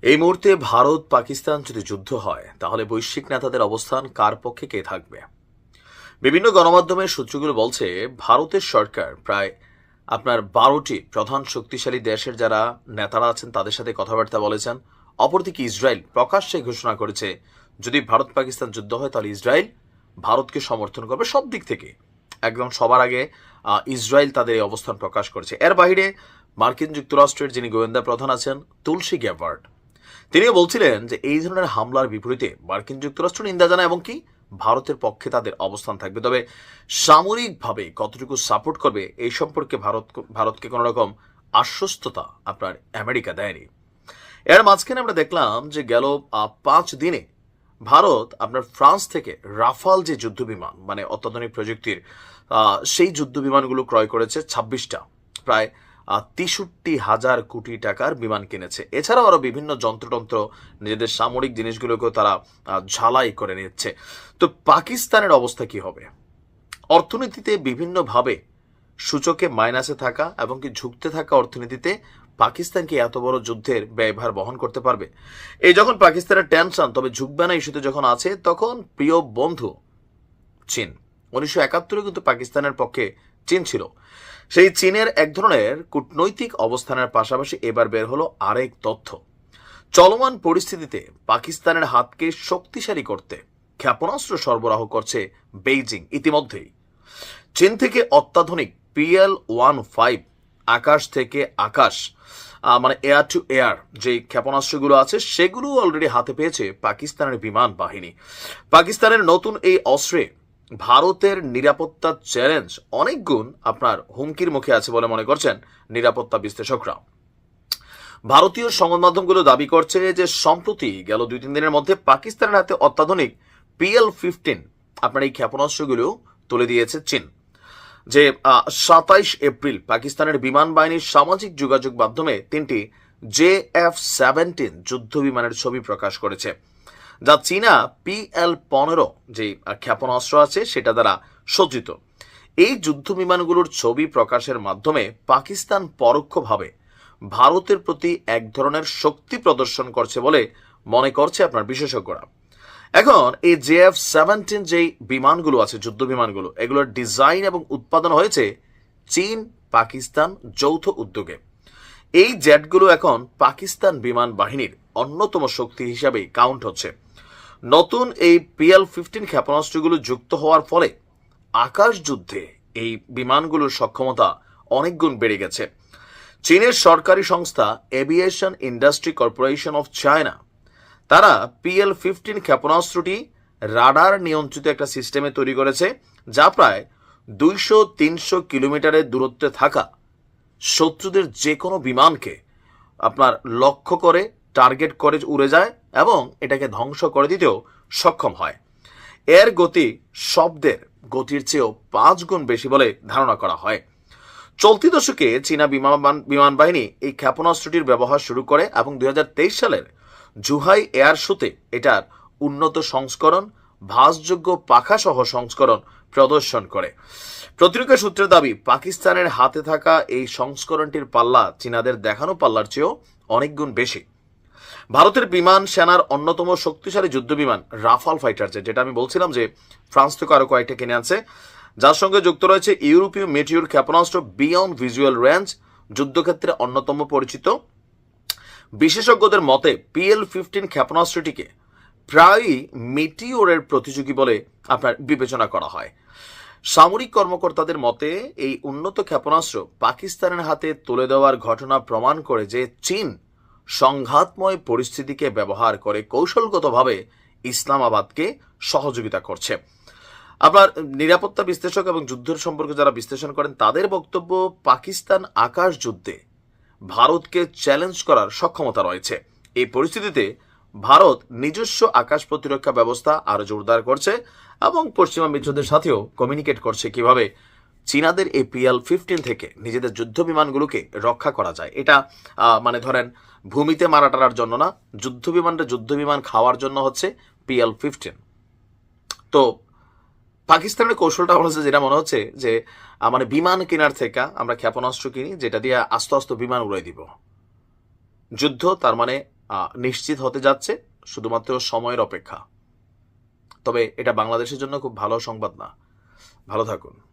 এই মুহূর্তে ভারত পাকিস্তান যদি যুদ্ধ হয় তাহলে বৈশ্বিক নেতাদের অবস্থান কার পক্ষে কে থাকবে? বিভিন্ন গণমাধ্যমের সূত্রগুলো বলছে ভারতের সরকার প্রায় 12টি প্রধান শক্তিশালী দেশের যারা নেতারা আছেন তাদের সাথে কথাবার্তা বলেছেন। অপরদিকে ইসরায়েল প্রকাশ্যে ঘোষণা করেছে যদি ভারত পাকিস্তান যুদ্ধ হয় তাহলে ইসরায়েল ভারতকে সমর্থন করবে সব দিক থেকে। একদম সবার আগে ইসরায়েল তাদের এই অবস্থান প্রকাশ করেছে। এর বাইরে মার্কিন যুক্তরাষ্ট্রের যিনি গোয়েন্দা প্রধান আছেন তুলসী গ্যাবার্ড, তিনিও বলছিলেন যে এই ধরনের হামলার বিপরীতে মার্কিন যুক্তরাষ্ট্র নিন্দা জানায় এবং কি ভারতের পক্ষে তাদের অবস্থান থাকবে। তবে সামরিকভাবে কতটুকু সাপোর্ট করবে এই সম্পর্কে ভারতকে কোনো রকম আশ্বস্ততা আমেরিকা দেয়নি। এর মাঝখানে আমরা দেখলাম যে গেল 5 দিনে ভারত ফ্রান্স থেকে রাফাল যে যুদ্ধ বিমান মানে অত্যাধুনিক প্রযুক্তির সেই যুদ্ধ বিমানগুলো ক্রয় করেছে 26টা, প্রায় 63,000 কোটি টাকার বিমান কিনেছে। এছাড়াও আরো বিভিন্ন যন্ত্রতন্ত্র নিজেদের সামরিক জিনিসগুলোকেও তারা ঝালাই করে নিচ্ছে। তো পাকিস্তানের অবস্থা কি হবে? অর্থনীতিতে বিভিন্নভাবে সূচকে মাইনাসে থাকা এবং কি ঝুঁকতে থাকা অর্থনীতিতে পাকিস্তান কি এত বড় যুদ্ধের ব্যয়ভার বহন করতে পারবে? এই যখন পাকিস্তানের টেনশন, তবে ঝুঁকবে না ইস্যুতে যখন আছে, তখন প্রিয় বন্ধু চীন। 1971 কিন্তু পাকিস্তানের পক্ষে চীন ছিল। সেই চীনের এক ধরনের কূটনৈতিক অবস্থানের পাশাপাশি এবার বের হলো আরেক তথ্য। চলমান পরিস্থিতিতে পাকিস্তানের হাতকে শক্তিশালী করতে ক্ষেপণাস্ত্র সরবরাহ করছে বেইজিং। ইতিমধ্যেই চীন থেকে অত্যাধুনিক PL-15 আকাশ থেকে আকাশ মানে এয়ার টু এয়ার যে ক্ষেপণাস্ত্রগুলো আছে সেগুলো অলরেডি হাতে পেয়েছে পাকিস্তানের বিমান বাহিনী। পাকিস্তানের নতুন এই অস্ত্রে ভারতের নিরাপত্তা চ্যালেঞ্জ অনেক গুণ হুমকির মুখে আছে বলে মনে করছেন নিরাপত্তা বিশ্লেষকরা। ভারতীয় সংবাদ মাধ্যমগুলো দাবি করছে যে সম্প্রতি গেল 2-3 দিনের মধ্যে পাকিস্তানের হাতে অত্যাধুনিক PL-15 এই ক্ষেপণাস্ত্রগুলো তুলে দিয়েছে চীন। যে 27 এপ্রিল পাকিস্তানের বিমান বাহিনীর সামাজিক যোগাযোগ মাধ্যমে 3টি JF-17 যুদ্ধ বিমানের ছবি প্রকাশ করেছে, যা চীনা PL-15 যে ক্ষেপণাস্ত্র আছে সেটা দ্বারা সজ্জিত। এই যুদ্ধ বিমানগুলোর ছবি প্রকাশের মাধ্যমে পাকিস্তান পরোক্ষভাবে ভারতের প্রতি এক ধরনের শক্তি প্রদর্শন করছে বলে মনে করছে বিশেষজ্ঞরা। এখন এই JF-17 যে বিমানগুলো আছে যুদ্ধ বিমানগুলো, এগুলোর ডিজাইন এবং উৎপাদন হয়েছে চীন পাকিস্তান যৌথ উদ্যোগে। এই জেটগুলো এখন পাকিস্তান বিমান বাহিনীর অন্যতম শক্তি হিসাবে কাউন্ট হচ্ছে। নতুন এই PL-15 ক্ষেপণাস্ত্রগুলো যুক্ত হওয়ার ফলে আকাশ যুদ্ধে এই বিমানগুলোর সক্ষমতা অনেক গুণ বেড়ে গেছে। চীনের সরকারি সংস্থা aviation industry corporation of China তারা PL-15 ক্ষেপণাস্ত্রটি রাডার নিয়ন্ত্রিত একটা সিস্টেমে তৈরি করেছে, যা প্রায় 200-300 কিলোমিটারের দূরত্বে থাকা শত্রুদের যে কোনো বিমানকে লক্ষ্য করে টার্গেট করে উড়ে যায় এবং এটাকে ধ্বংস করে দিতেও সক্ষম হয়। এর গতি শব্দের গতির চেয়েও 5 গুণ বেশি বলে ধারণা করা হয়। চলতি দশকে চীনা বিমান বাহিনী এই ক্ষেপণাস্ত্রটির ব্যবহার শুরু করে এবং 2023 সালের জুহাই এয়ার শোতে এটার উন্নত সংস্করণ ভাসযোগ্য পাখা সহ সংস্করণ প্রদর্শন করে। প্রতিরক্ষা সূত্রের দাবি পাকিস্তানের হাতে থাকা এই সংস্করণটির পাল্লা চীনাদের দেখানো পাল্লার চেয়েও অনেক গুণ বেশি। ভারতের বিমান সেনার অন্যতম শক্তিশালী যুদ্ধ বিমান রাফাল ফাইটার জেট, যেটা আমি বলছিলাম যে ফ্রান্স থেকে আরো কয়েকটা কিনে আনছে, যার সঙ্গে যুক্ত রয়েছে ইউরোপীয় মেটিওর ক্ষেপণাস্ত্র বিয়ন্ড ভিজুয়াল রেঞ্জ, যুদ্ধক্ষেত্রে অন্যতম পরিচিত। বিশেষজ্ঞদের মতে PL-15 ক্ষেপণাস্ত্রটিকে প্রায়ই মেটিওরের প্রতিযোগী বলে বিবেচনা করা হয়। সামরিক কর্মকর্তাদের মতে এই উন্নত ক্ষেপণাস্ত্র পাকিস্তানের হাতে তুলে দেওয়ার ঘটনা প্রমাণ করে যে চীন সংঘাতময় পরিস্থিতিকে ব্যবহার করে কৌশলগতভাবে ইসলামাবাদকে সহযোগিতা করছে। নিরাপত্তা বিশ্লেষক এবং যুদ্ধের সম্পর্কে যারা বিশ্লেষণ করেন তাদের বক্তব্য পাকিস্তান আকাশ যুদ্ধে ভারতকে চ্যালেঞ্জ করার সক্ষমতা রয়েছে। এই পরিস্থিতিতে ভারত নিজস্ব আকাশ প্রতিরক্ষা ব্যবস্থা আরো জোরদার করছে এবং পশ্চিমা মিত্রদের সাথেও কমিউনিকেট করছে কিভাবে চীনাদের এই PL-15 থেকে নিজেদের যুদ্ধ বিমানগুলোকে রক্ষা করা যায়। এটা ধরেন ভূমিতে মারা টারার জন্য না, যুদ্ধ বিমান খাওয়ার জন্য হচ্ছে PL-15। তো পাকিস্তানের কৌশলটা হচ্ছে যেটা মনে হচ্ছে যে বিমান কেনার থেকে আমরা ক্ষেপণাস্ত্র কিনি যেটা দিয়ে আস্তে আস্তে বিমান উড়াই দিব। যুদ্ধ তার নিশ্চিত হতে যাচ্ছে, শুধুমাত্র সময়ের অপেক্ষা। তবে এটা বাংলাদেশের জন্য খুব ভালো সংবাদ না। ভালো থাকুন।